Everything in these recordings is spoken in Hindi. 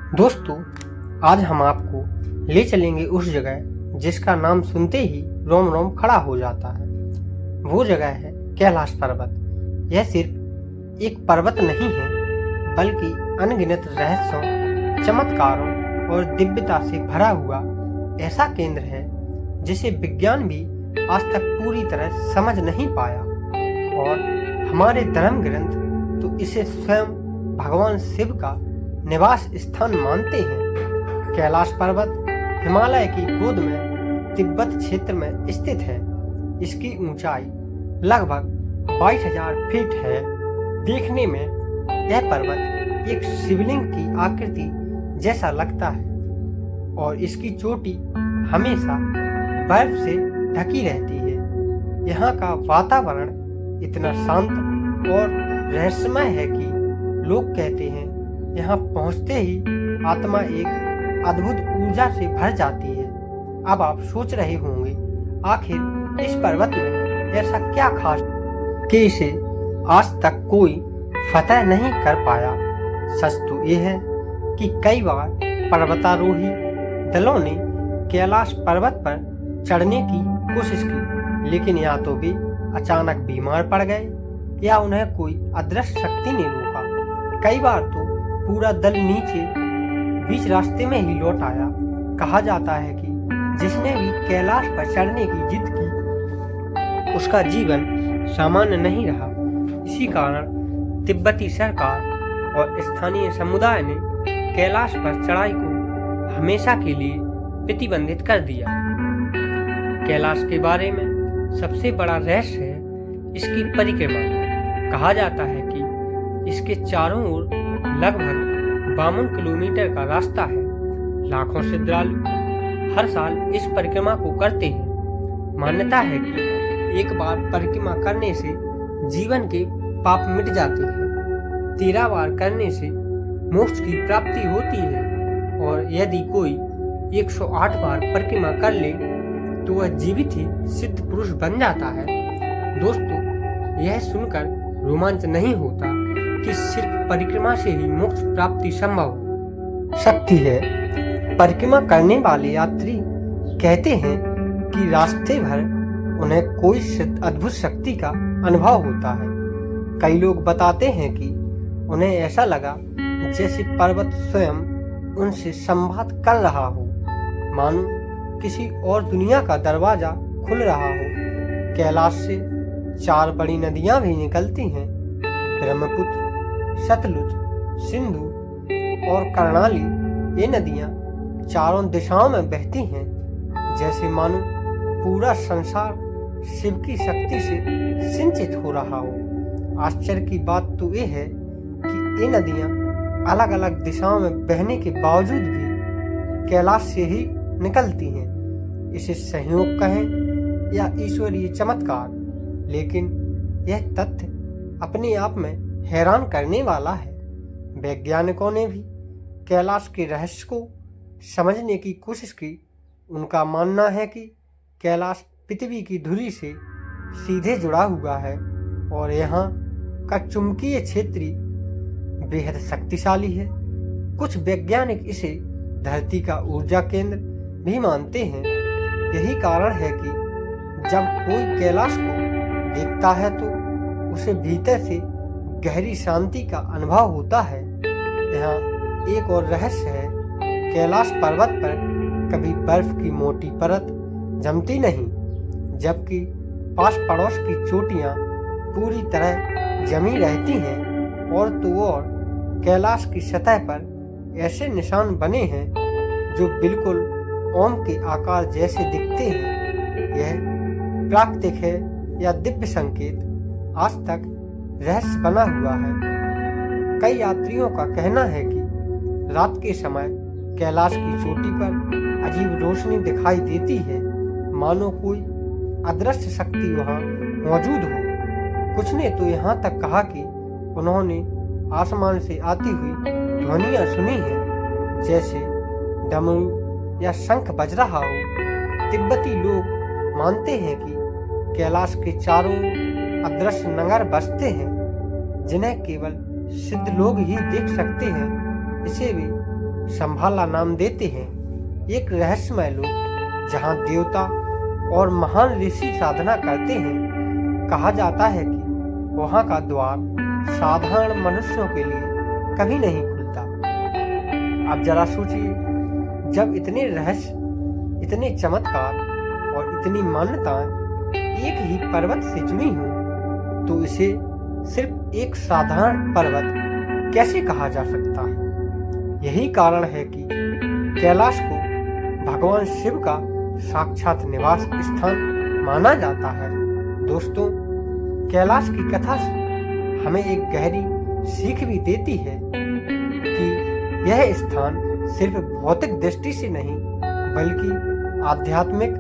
दोस्तों, आज हम आपको ले चलेंगे उस जगह जिसका नाम सुनते ही रोम रोम खड़ा हो जाता है। वो जगह है कैलाश पर्वत। यह सिर्फ एक पर्वत नहीं है, बल्कि अनगिनत रहस्यों, चमत्कारों और दिव्यता से भरा हुआ ऐसा केंद्र है जिसे विज्ञान भी आज तक पूरी तरह समझ नहीं पाया। और हमारे धर्म ग्रंथ तो इसे स्वयं भगवान शिव का निवास स्थान मानते हैं। कैलाश पर्वत हिमालय की गोद में तिब्बत क्षेत्र में स्थित है। इसकी ऊंचाई लगभग 22,000 फीट है। देखने में यह पर्वत एक शिवलिंग की आकृति जैसा लगता है और इसकी चोटी हमेशा बर्फ से ढकी रहती है। यहाँ का वातावरण इतना शांत और रहस्यमय है कि लोग कहते हैं यहाँ पहुँचते ही आत्मा एक अद्भुत ऊर्जा से भर जाती है। अब आप सोच रहे होंगे, आखिर इस पर्वत में ऐसा क्या खास कि इसे आज तक कोई फतह नहीं कर पाया। सच तो ये है कि कई बार पर्वतारोही दलों ने कैलाश पर्वत पर चढ़ने की कोशिश की, लेकिन या तो वे अचानक बीमार पड़ गए या उन्हें कोई अदृश्य शक्ति ने रोका। कई बार तो पूरा दल नीचे बीच रास्ते में ही लौट आया। कहा जाता है कि जिसने भी कैलाश पर चढ़ने की जिद की, उसका जीवन सामान्य नहीं रहा। इसी कारण तिब्बती सरकार और स्थानीय समुदाय ने कैलाश पर चढ़ाई को हमेशा के लिए प्रतिबंधित कर दिया। कैलाश के बारे में सबसे बड़ा रहस्य है इसकी परिक्रमा। कहा जाता है कि इसके चारों ओर लगभग 52 किलोमीटर का रास्ता है। लाखों श्रद्धालु हर साल इस परिक्रमा को करते हैं। मान्यता है कि एक बार परिक्रमा करने से जीवन के पाप मिट जाते हैं, 13 बार करने से मोक्ष की प्राप्ति होती है और यदि कोई 108 बार परिक्रमा कर ले तो वह जीवित ही सिद्ध पुरुष बन जाता है। दोस्तों, यह सुनकर रोमांच नहीं होता कि सिर्फ परिक्रमा से ही मोक्ष प्राप्ति संभव शक्ति है। परिक्रमा करने वाले यात्री कहते हैं कि रास्ते भर उन्हें कोई अद्भुत शक्ति का अनुभव होता है। कई लोग बताते हैं कि उन्हें ऐसा लगा जैसे पर्वत स्वयं उनसे संवाद कर रहा हो, मानो किसी और दुनिया का दरवाजा खुल रहा हो। कैलाश से 4 बड़ी नदियां भी निकलती हैं, ब्रह्मपुत्र, सतलुज, सिंधु और कर्णाली। ये नदियां चारों दिशाओं में बहती हैं, जैसे मानो पूरा संसार शिव की शक्ति से सिंचित हो रहा हो। आश्चर्य की बात तो ये है कि ये नदियां अलग अलग दिशाओं में बहने के बावजूद भी कैलाश से ही निकलती हैं। इसे संयोग कहें या ईश्वरीय चमत्कार, लेकिन यह तथ्य अपने आप में हैरान करने वाला है। वैज्ञानिकों ने भी कैलाश के रहस्य को समझने की कोशिश की। उनका मानना है कि कैलाश पृथ्वी की धुरी से सीधे जुड़ा हुआ है और यहाँ का चुंबकीय क्षेत्र बेहद शक्तिशाली है। कुछ वैज्ञानिक इसे धरती का ऊर्जा केंद्र भी मानते हैं। यही कारण है कि जब कोई कैलाश को देखता है तो उसे भीतर से गहरी शांति का अनुभव होता है। यहाँ एक और रहस्य है, कैलाश पर्वत पर कभी बर्फ की मोटी परत जमती नहीं, जबकि पास पड़ोस की चोटियाँ पूरी तरह जमी रहती हैं। और तो और कैलाश की सतह पर ऐसे निशान बने हैं जो बिल्कुल ओम के आकार जैसे दिखते हैं। यह प्राकृतिक है या दिव्य संकेत आज तक रहस्य बना हुआ है। कई यात्रियों का कहना है कि रात के समय कैलाश की चोटी पर अजीब रोशनी दिखाई देती है, मानो कोई अदृश्य शक्ति वहां मौजूद हो। कुछ ने तो यहाँ तक कहा कि उन्होंने आसमान से आती हुई ध्वनियाँ सुनी हैं, जैसे डमरू या शंख बज रहा हो। तिब्बती लोग मानते हैं कि कैलाश के चारों अदृश्य नगर बसते हैं, जिन्हें केवल सिद्ध लोग ही देख सकते हैं। इसे वे संभाला नाम देते हैं, एक रहस्यमय लोक जहाँ देवता और महान ऋषि साधना करते हैं। कहा जाता है कि वहाँ का द्वार साधारण मनुष्यों के लिए कभी नहीं खुलता। अब जरा सोचिए, जब इतने रहस्य, इतने चमत्कार और इतनी मान्यताएं एक ही पर्वत से जुड़ी हों, तो इसे सिर्फ एक साधारण पर्वत कैसे कहा जा सकता है? यही कारण है कि कैलाश को भगवान शिव का साक्षात निवास स्थान माना जाता है। दोस्तों, कैलाश की कथा से हमें एक गहरी सीख भी देती है कि यह स्थान सिर्फ भौतिक दृष्टि से नहीं बल्कि आध्यात्मिक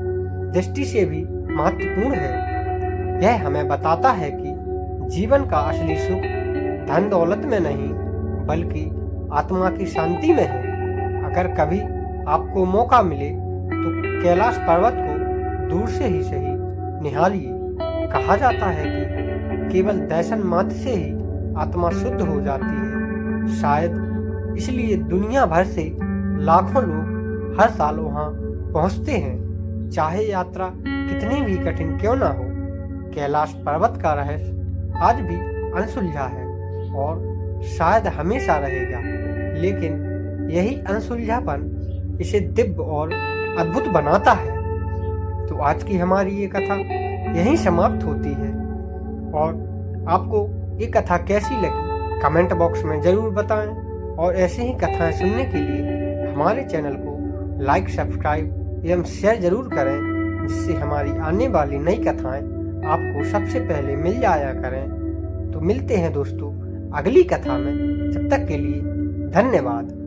दृष्टि से भी महत्वपूर्ण है। यह हमें बताता है कि जीवन का असली सुख धन दौलत में नहीं बल्कि आत्मा की शांति में है। अगर कभी आपको मौका मिले तो कैलाश पर्वत को दूर से ही सही निहारिए। कहा जाता है कि केवल दर्शन मात्र से ही आत्मा शुद्ध हो जाती है। शायद इसलिए दुनिया भर से लाखों लोग हर साल वहां पहुंचते हैं, चाहे यात्रा कितनी भी कठिन क्यों ना हो। कैलाश पर्वत का रहस्य आज भी अनसुलझा है और शायद हमेशा रहेगा, लेकिन यही अनसुलझापन इसे दिव्य और अद्भुत बनाता है। तो आज की हमारी ये कथा यहीं समाप्त होती है और आपको ये कथा कैसी लगी कमेंट बॉक्स में जरूर बताएं और ऐसे ही कथाएं सुनने के लिए हमारे चैनल को लाइक, सब्सक्राइब एवं शेयर जरूर करें, जिससे हमारी आने वाली नई कथाएं आपको सबसे पहले मिल जाया करें। तो मिलते हैं दोस्तों अगली कथा में, जब तक के लिए धन्यवाद।